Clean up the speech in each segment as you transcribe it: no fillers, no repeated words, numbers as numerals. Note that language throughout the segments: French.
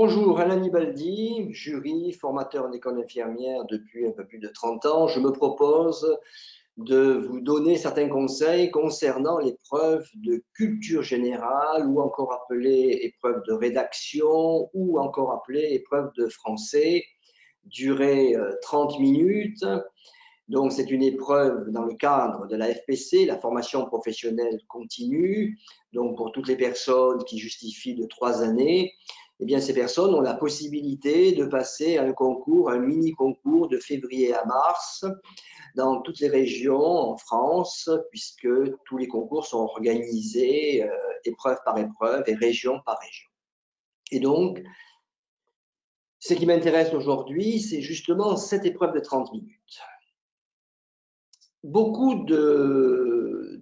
Bonjour, Alain Nibaldi, jury, formateur en école infirmière depuis un peu plus de 30 ans. Je me propose de vous donner certains conseils concernant l'épreuve de culture générale ou encore appelée épreuve de rédaction ou encore appelée épreuve de français, durée 30 minutes. Donc, c'est une épreuve dans le cadre de la FPC, la formation professionnelle continue. Donc, pour toutes les personnes qui justifient de 3 années, eh bien, ces personnes ont la possibilité de passer un concours, un mini-concours de février à mars dans toutes les régions en France, puisque tous les concours sont organisés épreuve par épreuve et région par région. Et donc, ce qui m'intéresse aujourd'hui, c'est justement cette épreuve de 30 minutes. Beaucoup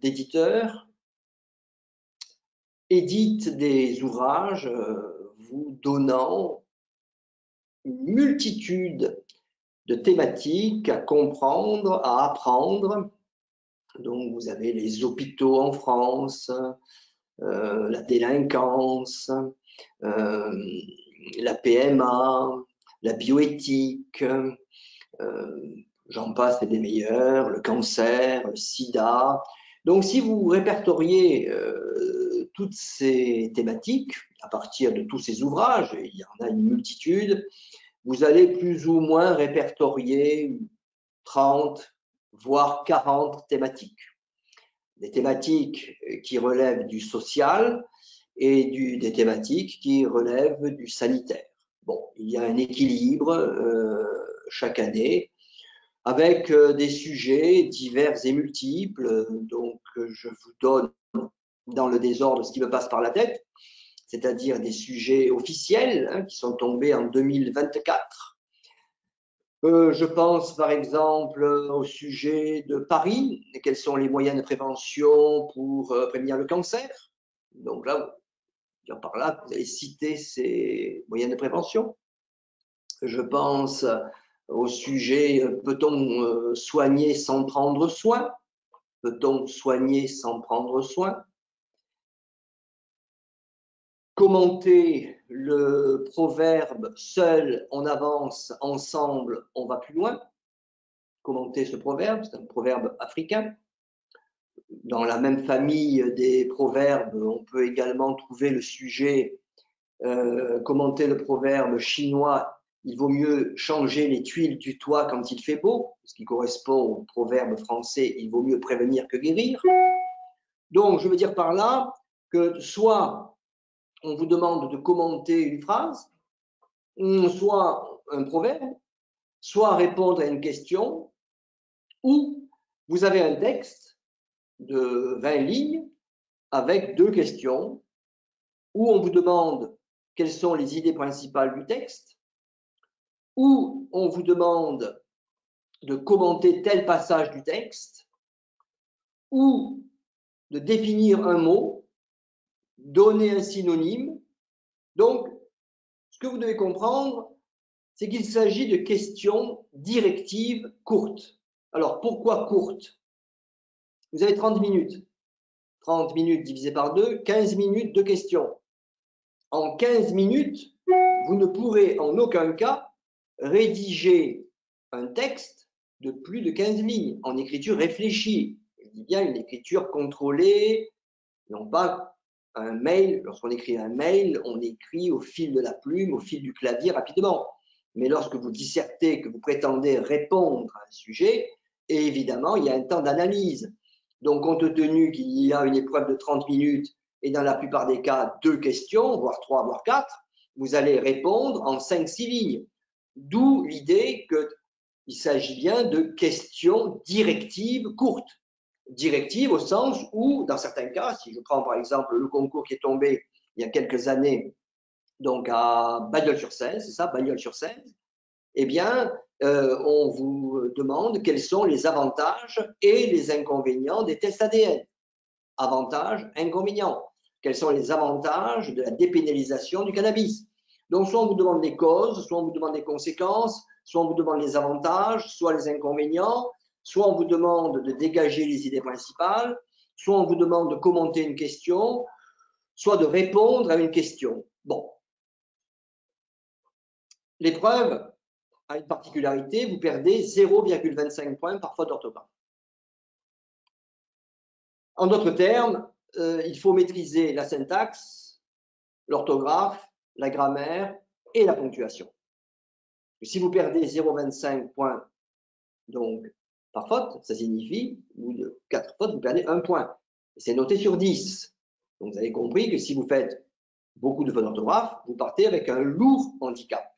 d'éditeurs éditent des ouvrages vous donnant une multitude de thématiques à comprendre, à apprendre. Donc, vous avez les hôpitaux en France, la délinquance, la PMA, la bioéthique, j'en passe et des meilleurs, le cancer, le sida. Donc, si vous répertoriez toutes ces thématiques à partir de tous ces ouvrages, et il y en a une multitude, vous allez plus ou moins répertorier 30, voire 40 thématiques. Des thématiques qui relèvent du social et des thématiques qui relèvent du sanitaire. Bon, il y a un équilibre chaque année avec des sujets divers et multiples. Donc, je vous donne dans le désordre ce qui me passe par la tête, c'est-à-dire des sujets officiels qui sont tombés en 2024. Je pense par exemple au sujet de Paris, et quels sont les moyens de prévention pour prévenir le cancer. Donc là, par là, vous allez citer ces moyens de prévention. Je pense au sujet, peut-on soigner sans prendre soin? Peut-on soigner sans prendre soin? Commenter le proverbe « seul on avance, ensemble on va plus loin ». Commenter ce proverbe, c'est un proverbe africain. Dans la même famille des proverbes, on peut également trouver le sujet, commenter le proverbe chinois « il vaut mieux changer les tuiles du toit quand il fait beau », ce qui correspond au proverbe français « il vaut mieux prévenir que guérir ». Donc, je veux dire par là que soit on vous demande de commenter une phrase, soit un proverbe, soit répondre à une question, ou vous avez un texte de 20 lignes avec 2 questions où on vous demande quelles sont les idées principales du texte, où on vous demande de commenter tel passage du texte, ou de définir un mot, donner un synonyme. Donc, ce que vous devez comprendre, c'est qu'il s'agit de questions directives courtes. Alors, pourquoi courtes? Vous avez 30 minutes. 30 minutes divisé par 2, 15 minutes de questions. En 15 minutes, vous ne pourrez en aucun cas rédiger un texte de plus de 15 lignes en écriture réfléchie. Je dis bien une écriture contrôlée, non pas un mail. Lorsqu'on écrit un mail, on écrit au fil de la plume, au fil du clavier rapidement. Mais lorsque vous dissertez, que vous prétendez répondre à un sujet, évidemment, il y a un temps d'analyse. Donc, compte tenu qu'il y a une épreuve de 30 minutes et dans la plupart des cas, 2 questions, voire 3, voire 4, vous allez répondre en 5-6 lignes. D'où l'idée qu'il s'agit bien de questions directives courtes. Directives au sens où, dans certains cas, si je prends par exemple le concours qui est tombé il y a quelques années, donc à Bagnols-sur-Cèze, c'est ça, Bagnols-sur-Cèze, eh bien, on vous demande quels sont les avantages et les inconvénients des tests ADN. Avantages, inconvénients. Quels sont les avantages de la dépénalisation du cannabis? Donc, soit on vous demande les causes, soit on vous demande les conséquences, soit on vous demande les avantages, soit les inconvénients, soit on vous demande de dégager les idées principales, soit on vous demande de commenter une question, soit de répondre à une question. Bon. L'épreuve a une particularité, vous perdez 0,25 points par faute d'orthographe. En d'autres termes, il faut maîtriser la syntaxe, l'orthographe, la grammaire et la ponctuation. Si vous perdez 0,25 points donc, par faute, ça signifie, au bout de 4 fautes, vous perdez 1 point. C'est noté sur 10. Donc, vous avez compris que si vous faites beaucoup de fautes d'orthographe, vous partez avec un lourd handicap.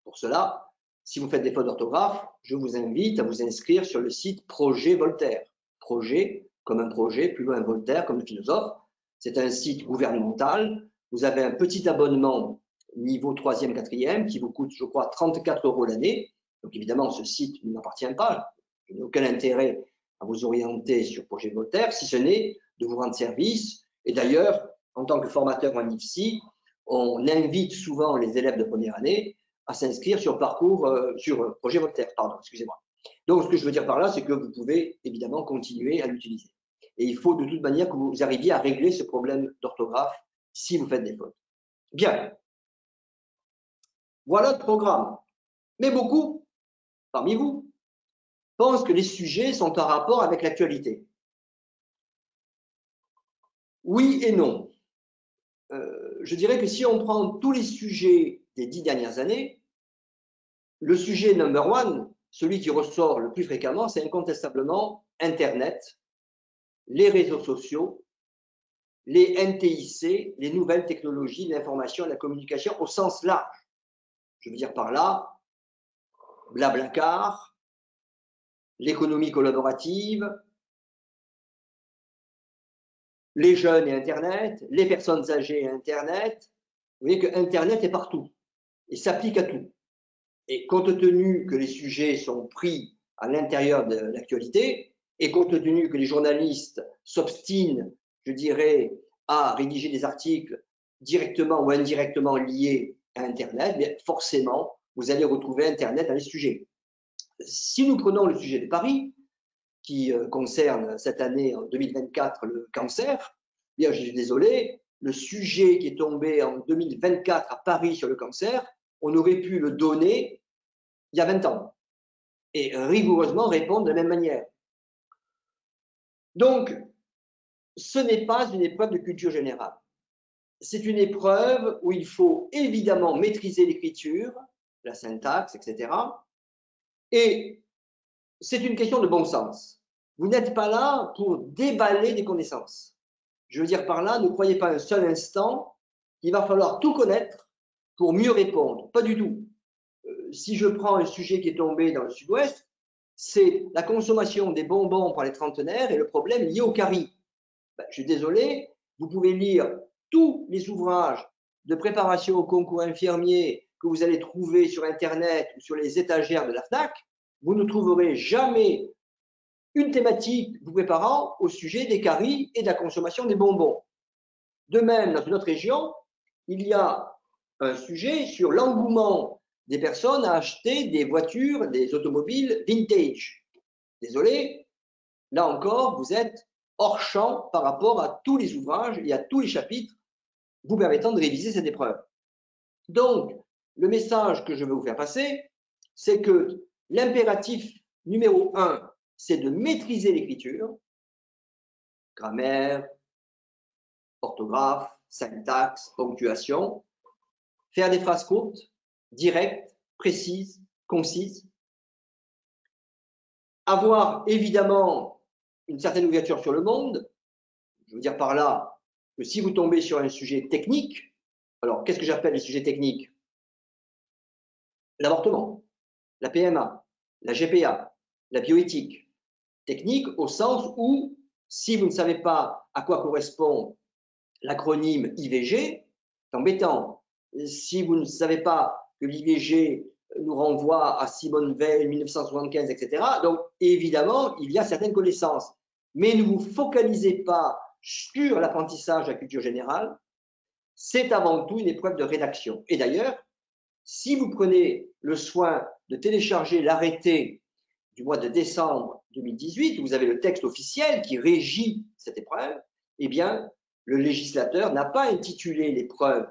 Pour cela, si vous faites des fautes d'orthographe, je vous invite à vous inscrire sur le site Projet Voltaire. Projet, comme un projet, plus loin Voltaire, comme le philosophe. C'est un site gouvernemental. Vous avez un petit abonnement niveau 3e, 4e qui vous coûte, je crois, 34 € l'année. Donc évidemment, ce site ne m'appartient pas. Je n'ai aucun intérêt à vous orienter sur Projet Voltaire, si ce n'est de vous rendre service. Et d'ailleurs, en tant que formateur en IFSI, on invite souvent les élèves de première année à s'inscrire sur sur Projet Voltaire, pardon, excusez-moi. Donc, ce que je veux dire par là, c'est que vous pouvez évidemment continuer à l'utiliser. Et il faut de toute manière que vous arriviez à régler ce problème d'orthographe si vous faites des fautes. Bien. Voilà le programme. Mais beaucoup, parmi vous, pensent que les sujets sont en rapport avec l'actualité. Oui et non. Je dirais que si on prend tous les sujets des 10 dernières années, le sujet number one, celui qui ressort le plus fréquemment, c'est incontestablement Internet, les réseaux sociaux, les NTIC, les nouvelles technologies de l'information et de la communication au sens large. Je veux dire par là, Blablacar, l'économie collaborative, les jeunes et Internet, les personnes âgées et Internet. Vous voyez que Internet est partout et s'applique à tout. Et compte tenu que les sujets sont pris à l'intérieur de l'actualité, et compte tenu que les journalistes s'obstinent, je dirais, à rédiger des articles directement ou indirectement liés à Internet, bien forcément, vous allez retrouver Internet dans les sujets. Si nous prenons le sujet de Paris, qui concerne cette année, en 2024, le cancer, bien, je suis désolé, le sujet qui est tombé en 2024 à Paris sur le cancer, on aurait pu le donner il y a 20 ans et rigoureusement répondre de la même manière. Donc, ce n'est pas une épreuve de culture générale. C'est une épreuve où il faut évidemment maîtriser l'écriture, la syntaxe, etc. Et c'est une question de bon sens. Vous n'êtes pas là pour déballer des connaissances. Je veux dire par là, ne croyez pas un seul instant qu'il va falloir tout connaître pour mieux répondre. Pas du tout. Si je prends un sujet qui est tombé dans le sud-ouest, c'est la consommation des bonbons par les trentenaires et le problème lié au carie. Ben, je suis désolé, vous pouvez lire tous les ouvrages de préparation au concours infirmier que vous allez trouver sur Internet ou sur les étagères de la FNAC, vous ne trouverez jamais une thématique vous préparant au sujet des caries et de la consommation des bonbons. De même, dans une autre région, il y a un sujet sur l'engouement des personnes à acheter des voitures, des automobiles vintage. Désolé, là encore, vous êtes hors champ par rapport à tous les ouvrages et à tous les chapitres vous permettant de réviser cette épreuve. Donc, le message que je veux vous faire passer, c'est que l'impératif numéro 1, c'est de maîtriser l'écriture, grammaire, orthographe, syntaxe, ponctuation, faire des phrases courtes, directes, précises, concises, avoir évidemment une certaine ouverture sur le monde. Je veux dire par là que si vous tombez sur un sujet technique, alors qu'est-ce que j'appelle les sujets techniques? L'avortement, la PMA, la GPA, la bioéthique. Technique au sens où, si vous ne savez pas à quoi correspond l'acronyme IVG, c'est embêtant. Si vous ne savez pas que l'IVG nous renvoie à Simone Veil, 1975, etc. Donc, évidemment, il y a certaines connaissances. Mais ne vous focalisez pas sur l'apprentissage de la culture générale. C'est avant tout une épreuve de rédaction. Et d'ailleurs, si vous prenez le soin de télécharger l'arrêté du mois de décembre 2018, où vous avez le texte officiel qui régit cette épreuve, eh bien, le législateur n'a pas intitulé l'épreuve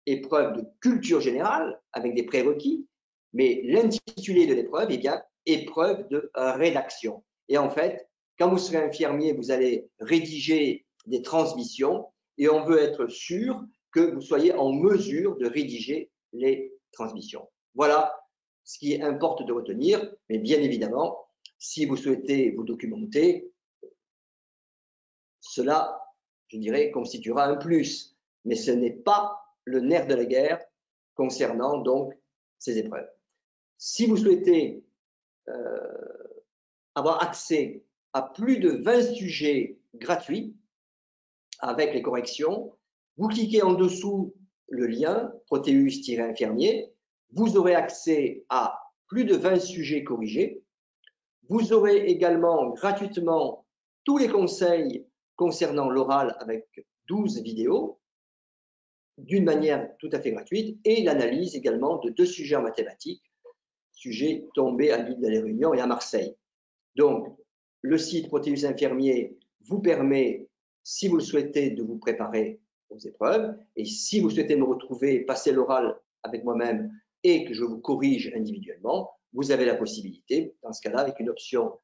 épreuve de culture générale avec des prérequis, mais l'intitulé de l'épreuve est bien épreuve de rédaction. Et en fait, quand vous serez infirmier, vous allez rédiger des transmissions et on veut être sûr que vous soyez en mesure de rédiger les transmissions. Voilà ce qui importe de retenir, mais bien évidemment, si vous souhaitez vous documenter, cela, je dirais, constituera un plus, mais ce n'est pas le nerf de la guerre concernant donc ces épreuves. Si vous souhaitez avoir accès à plus de 20 sujets gratuits avec les corrections, vous cliquez en dessous le lien Proteus-infirmier, vous aurez accès à plus de 20 sujets corrigés. Vous aurez également gratuitement tous les conseils concernant l'oral avec 12 vidéos d'une manière tout à fait gratuite et l'analyse également de 2 sujets en mathématiques, sujets tombés à l'île de la Réunion et à Marseille. Donc, le site Proteus Infirmier vous permet, si vous le souhaitez, de vous préparer aux épreuves. Et si vous souhaitez me retrouver, passer l'oral avec moi-même et que je vous corrige individuellement, vous avez la possibilité, dans ce cas-là, avec une option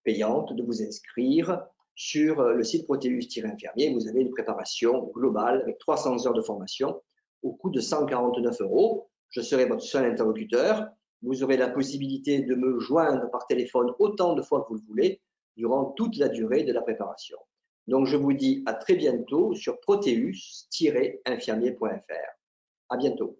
payante, de vous inscrire sur le site Proteus-Infirmier. Vous avez une préparation globale avec 300 heures de formation au coût de 149 €. Je serai votre seul interlocuteur. Vous aurez la possibilité de me joindre par téléphone autant de fois que vous le voulez durant toute la durée de la préparation. Donc, je vous dis à très bientôt sur proteus-infirmier.fr. À bientôt.